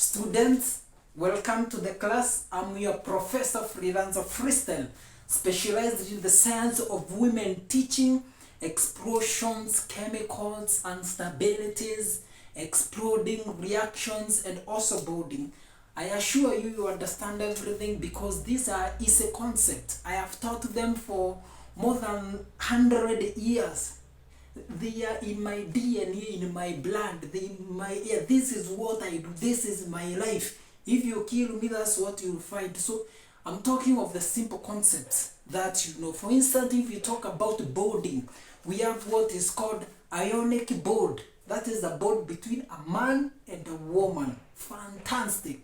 Students, welcome to the class. I'm your professor freelancer freestyle, specialized in the science of women, teaching explosions, chemicals, instabilities, exploding reactions, and also building. I assure you, you understand everything because these are easy concepts. I have taught them for more than 100 years. They are in my DNA, in my blood. This is what I do. This is my life. If you kill me, that's what you'll find. So I'm talking of the simple concepts that you know. For instance, if you talk about bonding, we have what is called ionic bond. That is a bond between a man and a woman. Fantastic.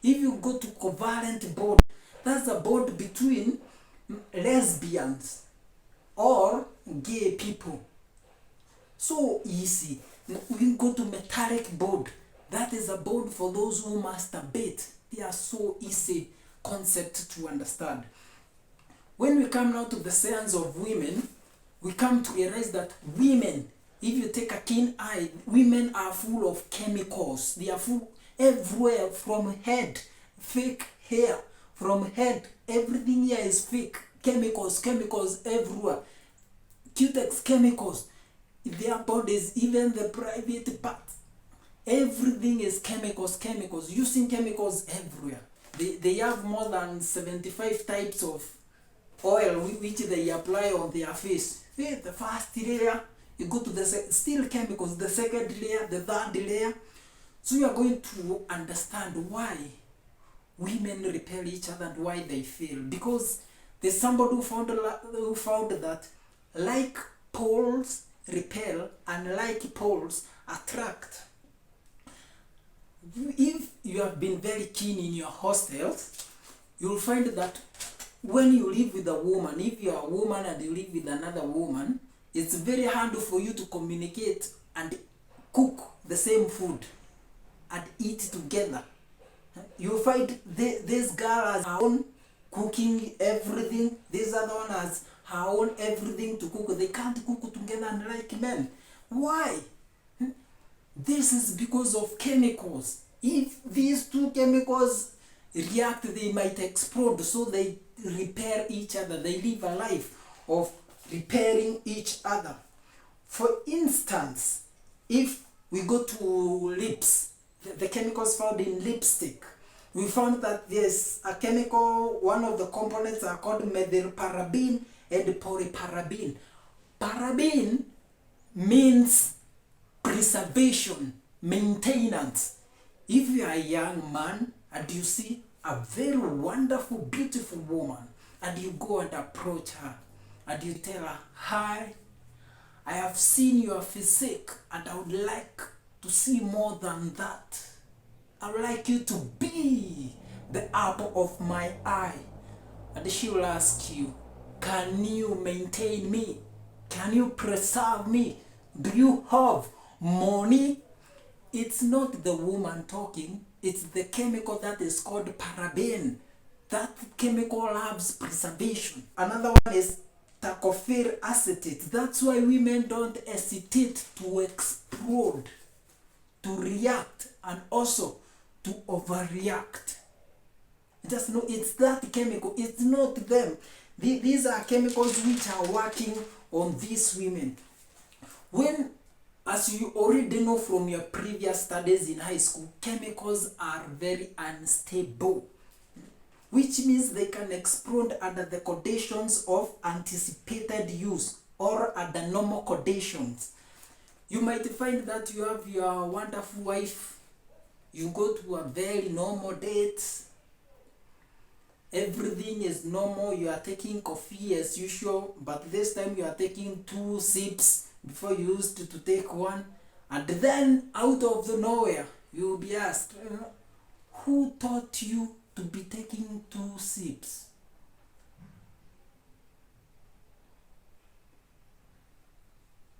If you go to covalent bond, that's a bond between lesbians or gay people. So easy. We can go to metallic bond. That is a bond for those who masturbate. They are so easy concept to understand. When we come now to the science of women, we come to realize that women, if you take a keen eye, women are full of chemicals. They are full everywhere, from head, fake hair, from head, everything here is fake. Chemicals everywhere. Cutex chemicals. Their bodies, even the private parts, everything is chemicals, using chemicals everywhere. They have more than 75 types of oil which they apply on their face. The first layer, you go to the still chemicals, the second layer, the third layer. So you are going to understand why women repel each other and why they fail. Because there's somebody who found that like poles repel and like poles attract. If you have been very keen in your hostels, you'll find that when you live with a woman, if you're a woman and you live with another woman, it's very hard for you to communicate and cook the same food and eat together. You'll find this girl has her own cooking everything, this other one has her own everything to cook. They can't cook together and like men. Why? This is because of chemicals. If these two chemicals react, they might explode, so they repair each other. They live a life of repairing each other. For instance, if we go to lips, the chemicals found in lipstick, we found that there's a chemical, one of the components are called methylparaben and polyparaben. Paraben means preservation, maintenance. If you are a young man and you see a very wonderful, beautiful woman and you go and approach her and you tell her, "Hi, I have seen your physique and I would like to see more than that. I would like you to be the apple of my eye." And she will ask you, "Can you maintain me? Can you preserve me? Do you have money?" It's not the woman talking, it's the chemical that is called paraben. That chemical loves preservation. Another one is tacophyr acetate. That's why women don't hesitate to explode, to react, and also to overreact. Just know it's that chemical, it's not them. These are chemicals which are working on these women. When, as you already know from your previous studies in high school, chemicals are very unstable, which means they can explode under the conditions of anticipated use or under normal conditions. You might find that you have your wonderful wife, you go to a very normal date, everything is normal, you are taking coffee as usual, but this time you are taking 2 sips before you used to take one, and then out of the nowhere you will be asked, "Who taught you to be taking 2 sips?"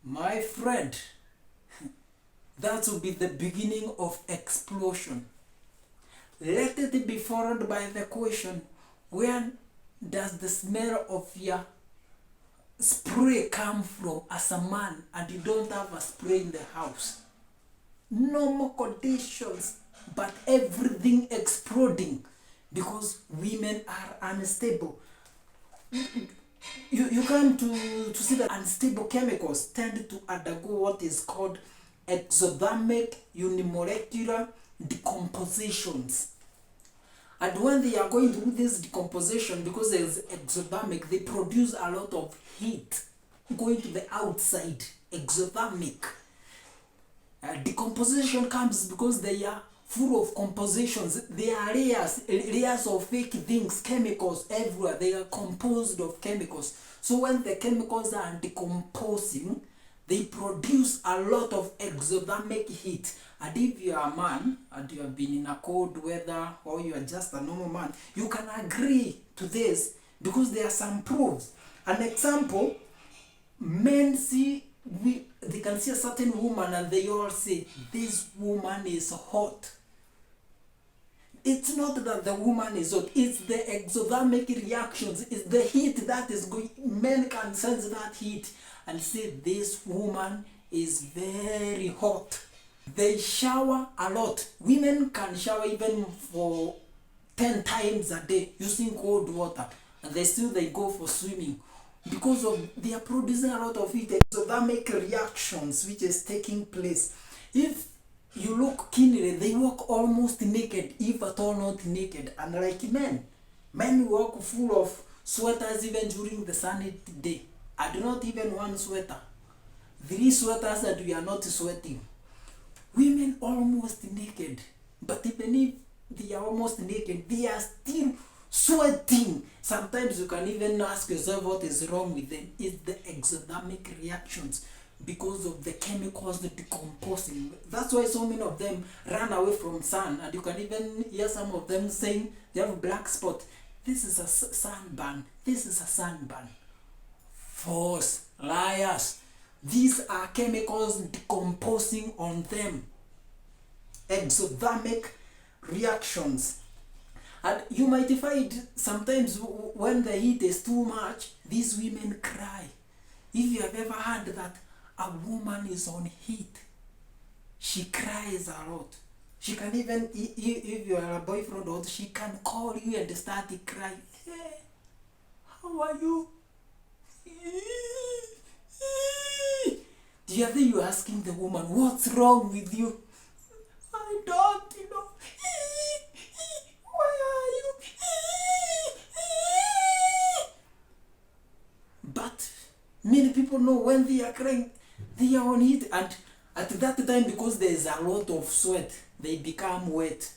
My friend, that will be the beginning of explosion. Let it be followed by the question, where does the smell of your spray come from as a man and you don't have a spray in the house? Normal conditions, but everything exploding because women are unstable. You come to see that unstable chemicals tend to undergo what is called exothermic unimolecular decompositions. And when they are going through this decomposition, because there is exothermic, they produce a lot of heat going to the outside. Exothermic. Decomposition comes because they are full of compositions. They are layers of fake things, chemicals everywhere. They are composed of chemicals. So when the chemicals are decomposing, they produce a lot of exothermic heat. And if you are a man and you have been in a cold weather, or you are just a normal man, you can agree to this because there are some proofs. An example, men they can see a certain woman and they all say, this woman is hot. It's not that the woman is hot, it's the exothermic reactions, it's the heat that is going. Men can sense that heat and say, this woman is very hot. They shower a lot. Women can shower even for 10 times a day using cold water, and they go for swimming because of they are producing a lot of heat. Exothermic reactions which is taking place. If you look keenly, they walk almost naked, if at all not naked. And like men walk full of sweaters even during the sunny day. I do not even one sweater. 3 sweaters and we are not sweating. Women almost naked. But even if they are almost naked, they are still sweating. Sometimes you can even ask yourself what is wrong with them. It's the exothermic reactions because of the chemicals decomposing. That's why so many of them run away from sun, and you can even hear some of them saying they have a black spot. This is a sunburn. This is a sunburn. False. Liars. These are chemicals decomposing on them. Exothermic reactions. And you might find sometimes when the heat is too much, these women cry. If you have ever heard that a woman is on heat, she cries a lot. She can even, if you are a boyfriend, or she can call you and start crying. Hey, how are you? The other you asking the woman, what's wrong with you? I don't know. Why are you? But many people know when they are crying, they are on heat, and at that time, because there is a lot of sweat, they become wet.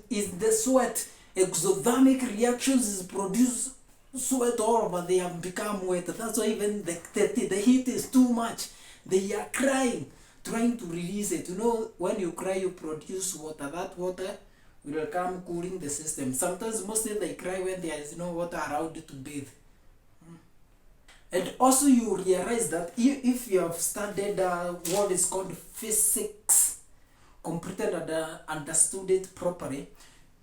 Is the sweat exothermic reactions is produce sweat all over, they have become wet. That's why even the heat is too much. They are crying, trying to release it. You know, when you cry, you produce water. That water will come cooling the system. Sometimes, mostly they cry when there is no water around to bathe. And also you realize that if you have studied what is called physics, completed and understood it properly,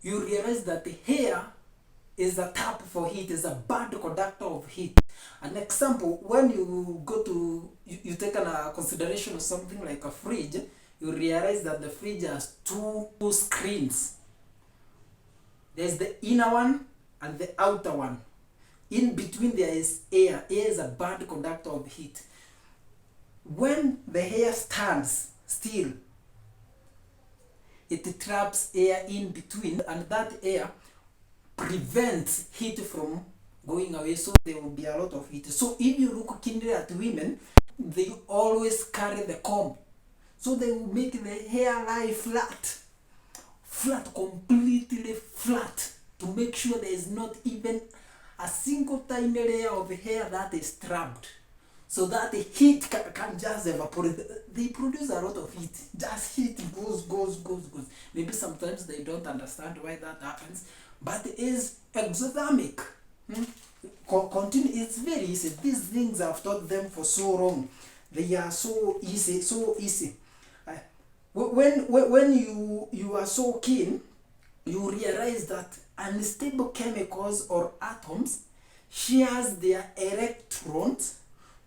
you realize that the hair is a tap for heat, is a bad conductor of heat. An example, when you go to, you take a consideration of something like a fridge, you realize that the fridge has two screens. There's the inner one and the outer one. In between there is air. Air is a bad conductor of heat. When the hair stands still, it traps air in between, and that air prevents heat from going away, so there will be a lot of heat. So if you look keenly at women, they always carry the comb. So they will make the hair lie flat, completely flat, to make sure there is not even a single tiny layer of hair that is trapped, so that the heat can just evaporate. They produce a lot of heat. Just heat goes. Maybe sometimes they don't understand why that happens, but it is exothermic. Continue. It's very easy. These things I've taught them for so long. They are so easy. When you are so keen, you realize that unstable chemicals or atoms shares their electrons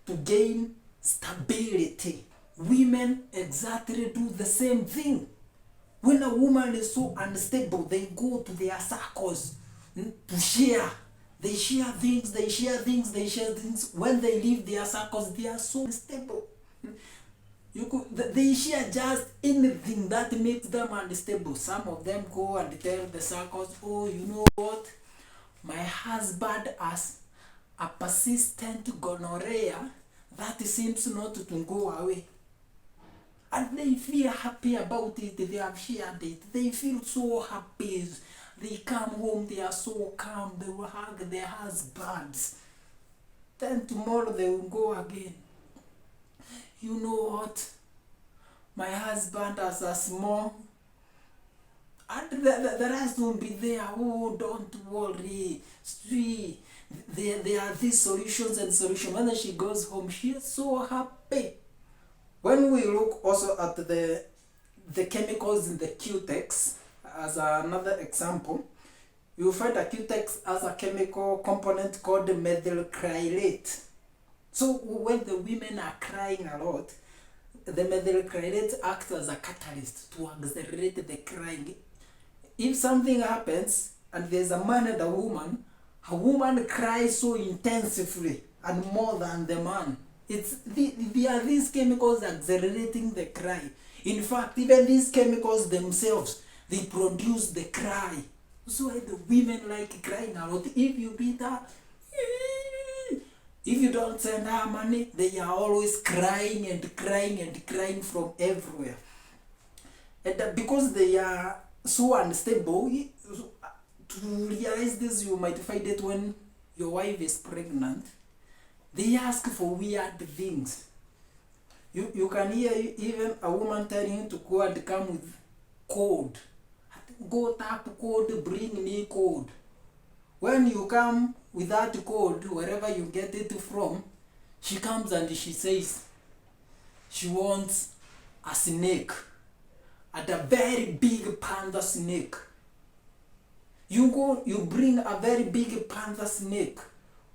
to gain stability. Women exactly do the same thing. When a woman is so unstable, they go to their circles to share. They share things, they share things, they share things. When they leave their circles, they are so unstable. They share just anything that makes them unstable. Some of them go and tell the circles, oh, you know what? My husband has a persistent gonorrhea that seems not to go away. And they feel happy about it. They have shared it. They feel so happy. They come home, they are so calm. They will hug their husbands. Then tomorrow they will go again. You know what? My husband has a small, and the rest will be there. Oh, don't worry. See, there are these solutions and solutions. When she goes home, she is so happy. When we look also at the chemicals in the cutex, as another example, you will find a cutex as a chemical component called methylcrylate. So when the women are crying a lot, the methylcrylate acts as a catalyst to accelerate the crying. If something happens and there's a man and a woman cries so intensively and more than the man. There are these chemicals accelerating the cry. In fact, even these chemicals themselves, they produce the cry. So the women like crying a lot. If you beat her, if you don't send her money, they are always crying and crying and crying from everywhere. And because they are so unstable, to realize this, you might find it when your wife is pregnant. They ask for weird things. You can hear even a woman telling you to go and come with code. Go tap code, bring me code. When you come with that code, wherever you get it from, she comes and she says she wants a snake, and a very big panda snake. You go, you bring a very big panda snake.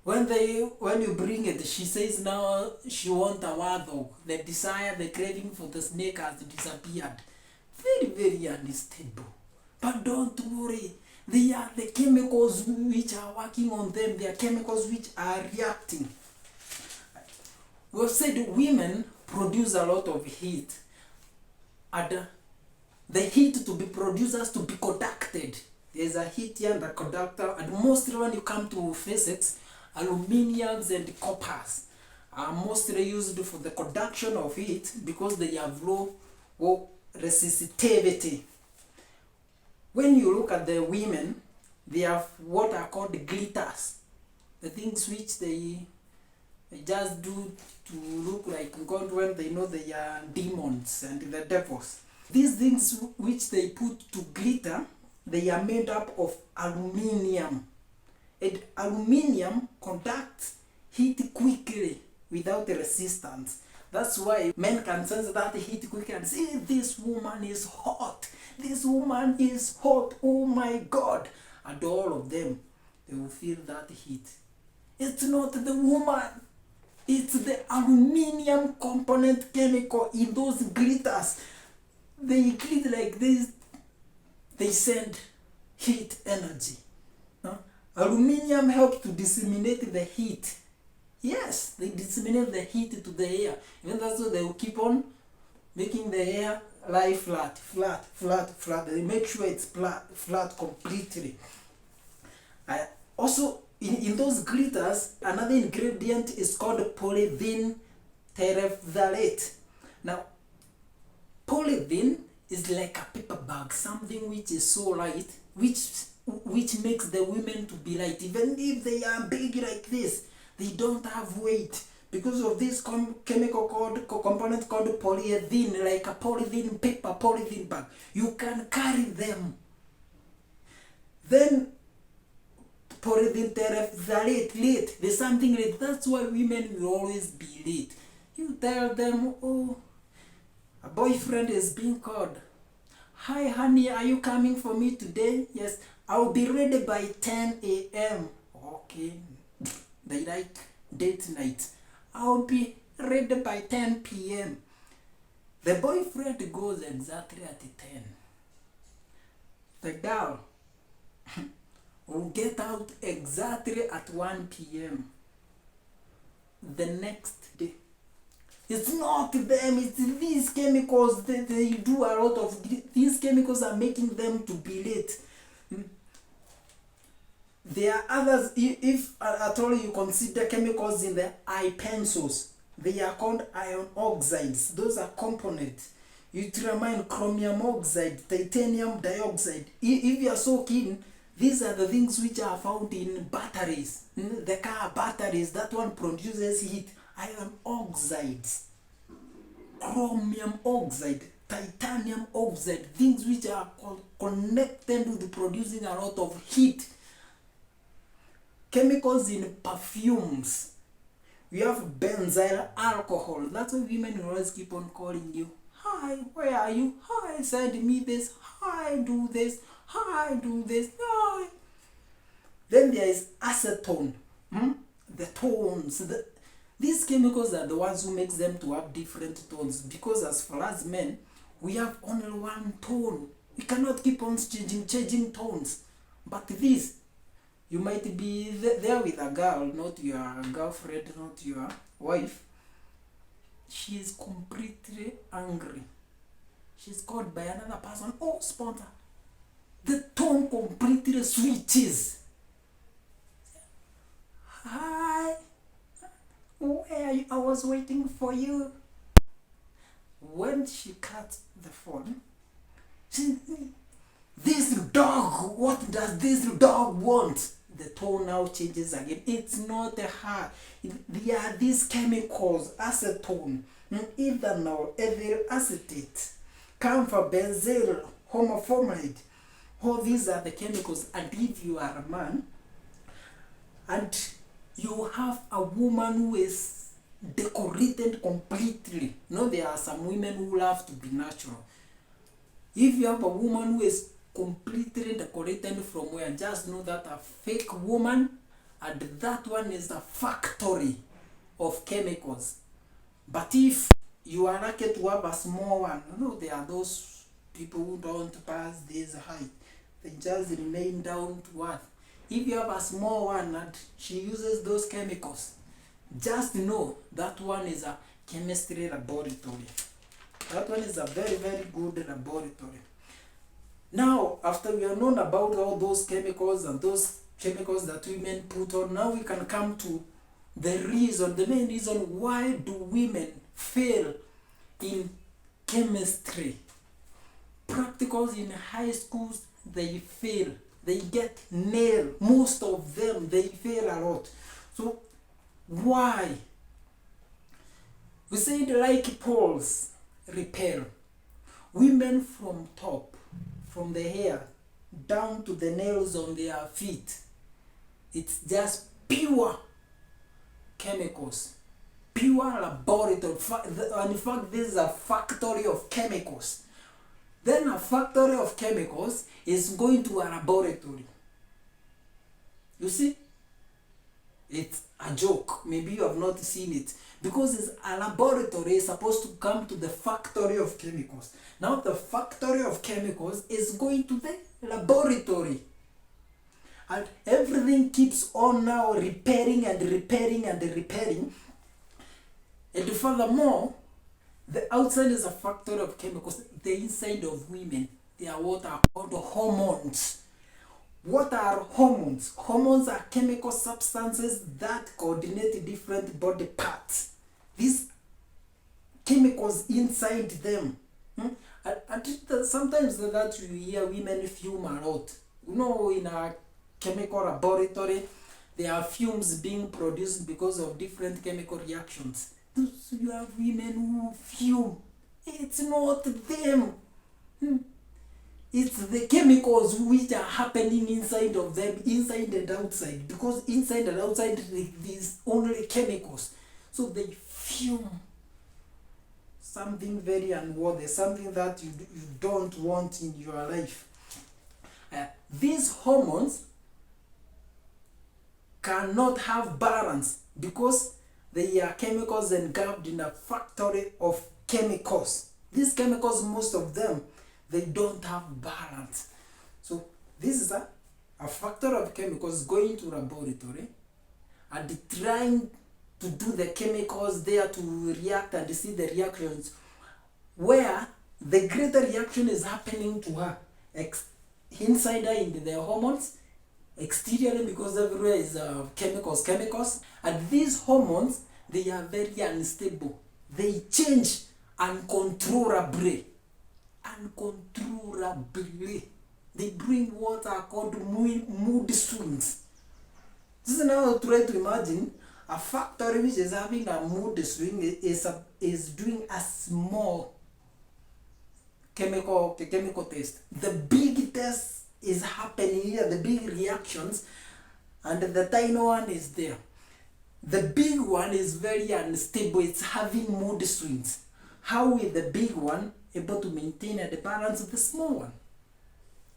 When you bring it, she says now she wants a warthog. The desire, the craving for the snake has disappeared. Very, very unstable. But don't worry. They are the chemicals which are working on them. They are chemicals which are reacting. We've said women produce a lot of heat. And the heat to be produced has to be conducted. There's a heat here and a conductor. And mostly when you come to physics, aluminiums and coppers are mostly used for the conduction of heat because they have low resistivity. When you look at the women, they have what are called glitters. The things which they just do to look like God when they know they are demons and the devils. These things which they put to glitter, they are made up of aluminium. And aluminium conducts heat quickly without resistance. That's why men can sense that heat quickly and say, this woman is hot. This woman is hot. Oh my God. And all of them, they will feel that heat. It's not the woman. It's the aluminium component chemical in those glitters. They glitter like this. They send heat energy. Aluminium helps to disseminate the heat. Yes, they disseminate the heat to the air. Even that's why they will keep on making the air lie flat. They make sure it's flat completely. Also, in those glitters, another ingredient is called polythene terephthalate. Now, polythene is like a paper bag, something which is so light, which makes the women to be light. Even if they are big like this, they don't have weight because of this chemical component called polyethylene, like a polythene paper, polythene bag. You can carry them. Then polythene terephthalate, there's something late. That's why women will always be late. You tell them, oh, a boyfriend is being called. Hi honey, are you coming for me today? Yes, I'll be ready by 10 a.m. Okay, they like date night. I'll be ready by 10 p.m. The boyfriend goes exactly at 10. the girl will get out exactly at 1 p.m. the next day. It's not them, it's these chemicals. They do a lot of these chemicals are making them to be late. There are others, if at all you consider chemicals in the eye pencils, they are called iron oxides. Those are components. Utramine, chromium oxide, titanium dioxide. If you are so keen, these are the things which are found in batteries. The car batteries, that one produces heat. Iron oxides, chromium oxide, titanium oxide, things which are connected with producing a lot of heat. Chemicals in perfumes. We have benzyl alcohol. That's why women will always keep on calling you. Hi, where are you? Hi, send me this. Hi, do this. Hi, do this. Hi. Then there is acetone. The tones. These chemicals are the ones who makes them to have different tones. Because as far as men, we have only one tone. We cannot keep on changing tones. But this, you might be there with a girl, not your girlfriend, not your wife. She is completely angry. She's called by another person. Oh, sponsor. The tone completely switches. Hi. Where are you? I was waiting for you. When she cuts the phone, this dog, what does this dog want? The tone now changes again. It's not her. There are these chemicals, acetone, ethanol, ethyl acetate, camphor, benzyl, homoformide. All these are the chemicals. And if you are a man and you have a woman who is decorated completely, there are some women who love to be natural. If you have a woman who is completely decorated from where, just know that a fake woman, and that one is a factory of chemicals. But if you are lucky to have a small one, there are those people who don't pass this height, they just remain down to earth. If you have a small one and she uses those chemicals, just know that one is a chemistry laboratory. That one is a very, very good laboratory. Now, after we have known about all those chemicals and those chemicals that women put on, now we can come to the main reason why do women fail in chemistry. Practicals in high schools, they fail. They get nailed. Most of them, they fail a lot. So, why? We said like poles repel. Women from top, from the hair down to the nails on their feet, it's just pure chemicals, pure laboratory. And in fact, this is a factory of chemicals. Then a factory of chemicals is going to a laboratory. You see? It's a joke. Maybe you have not seen it. Because it's a laboratory is supposed to come to the factory of chemicals. Now the factory of chemicals is going to the laboratory. And everything keeps on now repairing and repairing and repairing. And furthermore, the outside is a factory of chemicals. The inside of women, they are what are called hormones. What are hormones? Hormones are chemical substances that coordinate different body parts. These chemicals inside them. And sometimes that you hear women fume a lot. In a chemical laboratory, there are fumes being produced because of different chemical reactions. You have women who fume. It's not them. It's the chemicals which are happening inside of them, inside and outside. Because inside and outside, there's only chemicals. So they fume something very unworthy, something that you don't want in your life. These hormones cannot have balance because they are chemicals engulfed in a factory of chemicals. These chemicals, most of them, they don't have balance. So This is a factor of chemicals going to laboratory and trying to do the chemicals there to react and see the reactions, where the greater reaction is happening to her inside her in the hormones, exteriorly, because everywhere is chemicals, and these hormones, they are very unstable. They change uncontrollably. They bring what are called mood swings. This is now try to imagine a factory which is having a mood swing is doing a small chemical test. The big test is happening here, the big reactions, and the tiny one is there. The big one is very unstable, it's having mood swings. How is the big one able to maintain and balance the small one?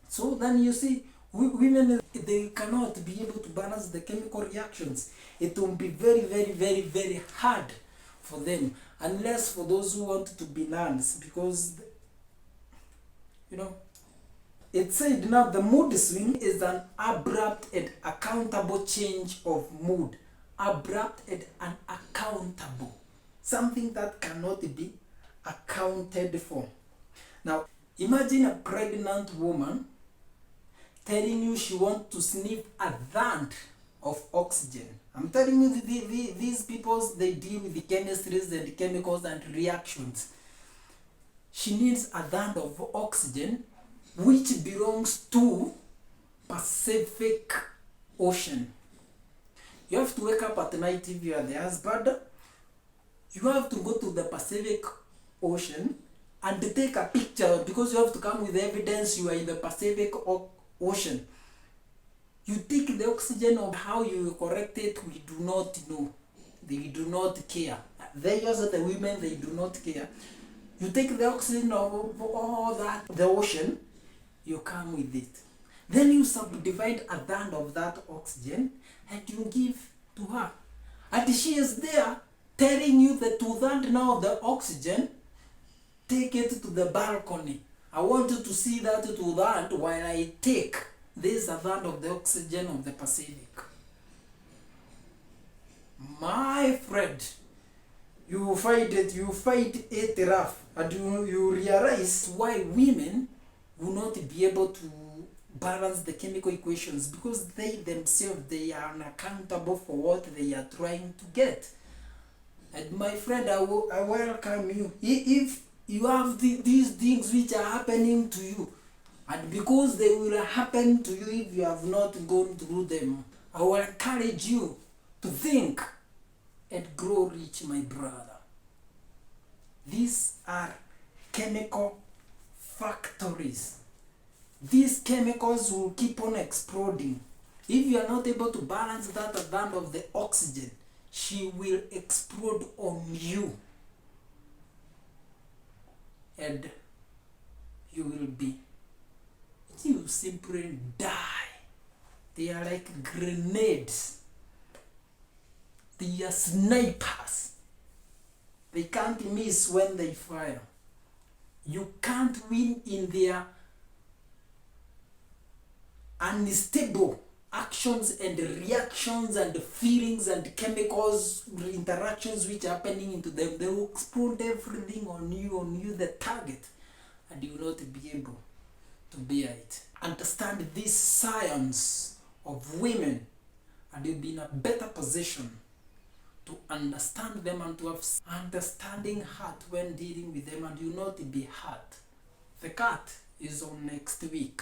So then you see, women, they cannot be able to balance the chemical reactions. It will be very hard for them, unless for those who want to be nuns, because it said now the mood swing is an abrupt and accountable change of mood. Abrupt and unaccountable. Something that cannot be accounted for. Now, imagine a pregnant woman telling you she wants to sniff a dant of oxygen. I'm telling you, these people, they deal with the chemistries and the chemicals and reactions. She needs a dant of oxygen which belongs to Pacific Ocean. You have to wake up at night if you are the husband. You have to go to the Pacific Ocean and take a picture, because you have to come with evidence you are in the Pacific Ocean. You take the oxygen, of how you correct it, we do not know. They do not care. They also, the women, they do not care. You take the oxygen of all that, the ocean, you come with it. Then you subdivide a band of that oxygen and you give to her. And she is there telling you that to that now the oxygen, take it to the balcony. I want you to see that to that while I take this band of the oxygen of the Pacific. My friend, you fight it rough, and you realize why women will not be able to balance the chemical equations, because they themselves, they are unaccountable for what they are trying to get. And my friend, I welcome you. If you have these things which are happening to you, and because they will happen to you if you have not gone through them, I will encourage you to think and grow rich, my brother. These are chemical factories. These chemicals will keep on exploding. If you are not able to balance that band of the oxygen, she will explode on you. And you simply die. They are like grenades. They are snipers. They can't miss when they fire. You can't win in their unstable actions and reactions and feelings and chemicals, interactions which are happening into them. They will explode everything on you, the target, and you will not be able to bear it. Understand this science of women, and you'll be in a better position to understand them and to have understanding heart when dealing with them, and you will not be hurt. The cat is on next week.